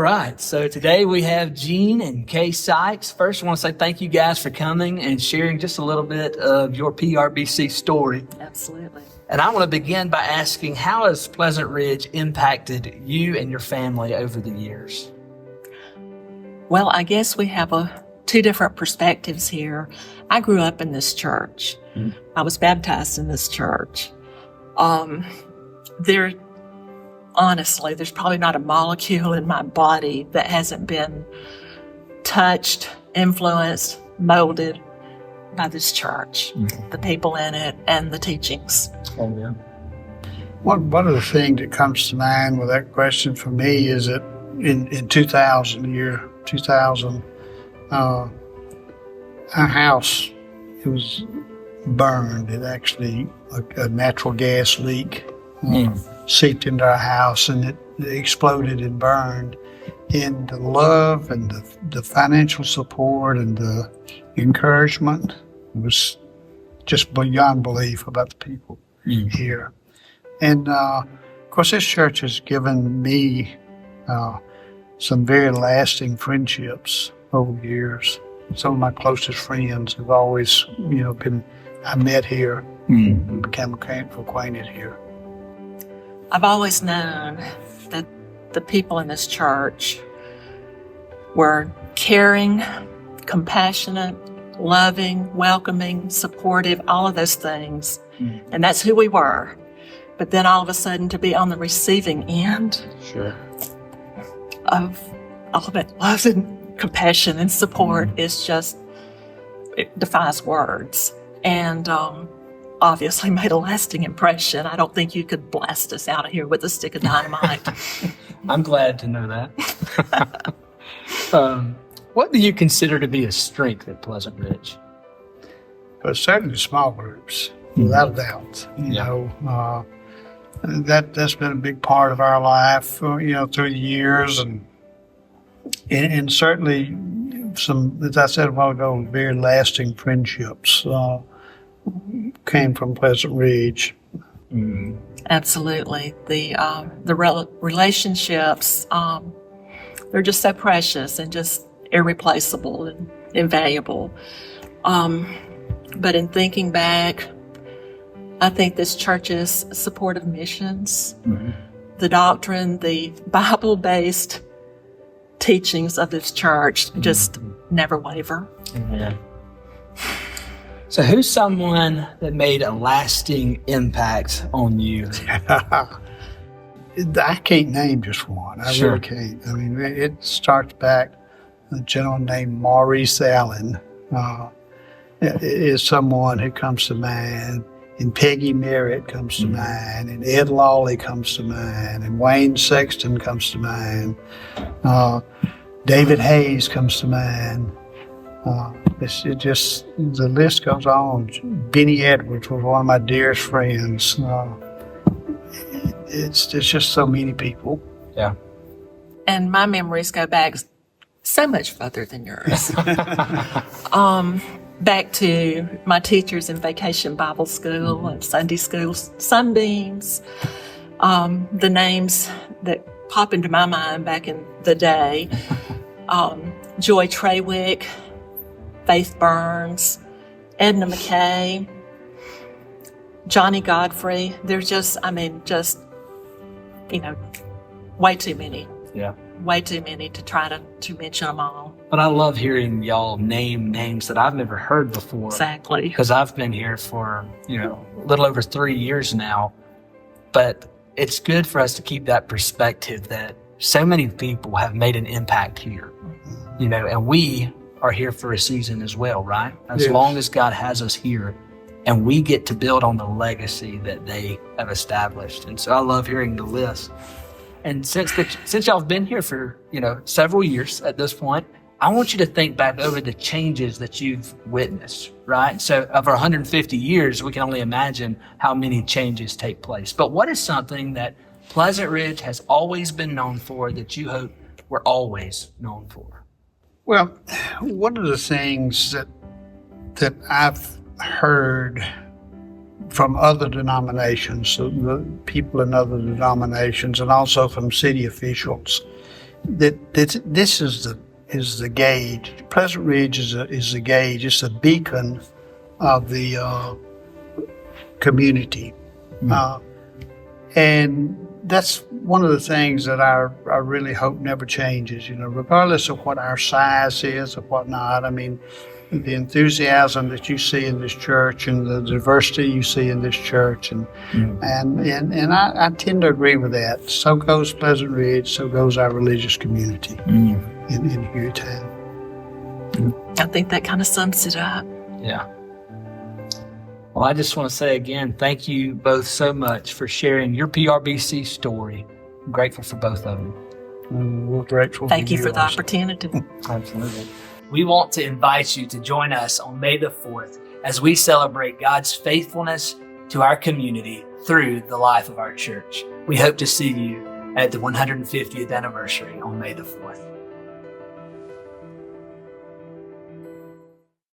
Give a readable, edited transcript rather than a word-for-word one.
right. So today we have Gene and Kay Sykes. First, I want to say thank you guys for coming and sharing just a little bit of your PRBC story. Absolutely. And I want to begin by asking, how has Pleasant Ridge impacted you and your family over the years? Well, I guess we have two different perspectives here. I grew up in this church. I was baptized in this church. Honestly, there's probably not a molecule in my body that hasn't been touched, influenced, molded by this church, the people in it, and the teachings. Oh, yeah. One of the things that comes to mind with that question for me is that in 2000, our house, it was burned. It actually, a natural gas leak seeped into our house, and it exploded and burned. And the love and the financial support and the encouragement was just beyond belief about the people here. And of course, this church has given me some very lasting friendships over the years. Some of my closest friends have always, I met here and became acquainted here. I've always known that the people in this church were caring, compassionate, loving, welcoming, supportive, all of those things. And that's who we were. But then all of a sudden to be on the receiving end of all of that love and compassion and support is just, it defies words. And obviously made a lasting impression. I don't think you could blast us out of here with a stick of dynamite. I'm glad to know that. What do you consider to be a strength at Pleasant Ridge? But certainly small groups, without a doubt. That's been a big part of our life, through the years, and certainly some, as I said a while ago, very lasting friendships came from Pleasant Ridge. Absolutely. The relationships, they're just so precious and just irreplaceable and invaluable. But in thinking back, I think this church's support of missions, the doctrine, the Bible-based teachings of this church just never waver. Amen. So who's someone that made a lasting impact on you? I can't name just one. I really can't. I mean, it starts back, a gentleman named Maurice Allen is someone who comes to mind, and Peggy Merritt comes to mind, and Ed Lawley comes to mind, and Wayne Sexton comes to mind, David Hayes comes to mind. The list goes on. Benny Edwards was one of my dearest friends. It's just so many people. Yeah. And my memories go back so much further than yours. Back to my teachers in Vacation Bible School and Sunday school, Sunbeams. The names that pop into my mind back in the day, Joy Trawick, Faith Burns, Edna McKay, Johnny Godfrey. There's just way too many. Yeah. Way too many to try to mention them all. But I love hearing y'all name names that I've never heard before. Exactly. Because I've been here for, a little over 3 years now. But it's good for us to keep that perspective that so many people have made an impact here, and we are here for a season as well, right? As long as God has us here, and we get to build on the legacy that they have established. And so I love hearing the list. And since y'all have been here for, several years at this point, I want you to think back over the changes that you've witnessed, right? So over 150 years, we can only imagine how many changes take place. But what is something that Pleasant Ridge has always been known for that you hope we're always known for? Well, one of the things that I've heard from other denominations, so the people in other denominations, and also from city officials, this is the gauge. Pleasant Ridge is the gauge. It's a beacon of the community, and that's one of the things that I really hope never changes. Regardless of what our size is or whatnot. I mean, the enthusiasm that you see in this church and the diversity you see in this church, and I tend to agree with that. So goes Pleasant Ridge, so goes our religious community in Hueytown. I think that kind of sums it up. Yeah. Well, I just want to say again, thank you both so much for sharing your PRBC story. I'm grateful for both of you. We're grateful. Thank you for the yours. opportunity. Absolutely. We want to invite you to join us on May the 4th as we celebrate God's faithfulness to our community through the life of our church. We hope to see you at the 150th anniversary on May the 4th.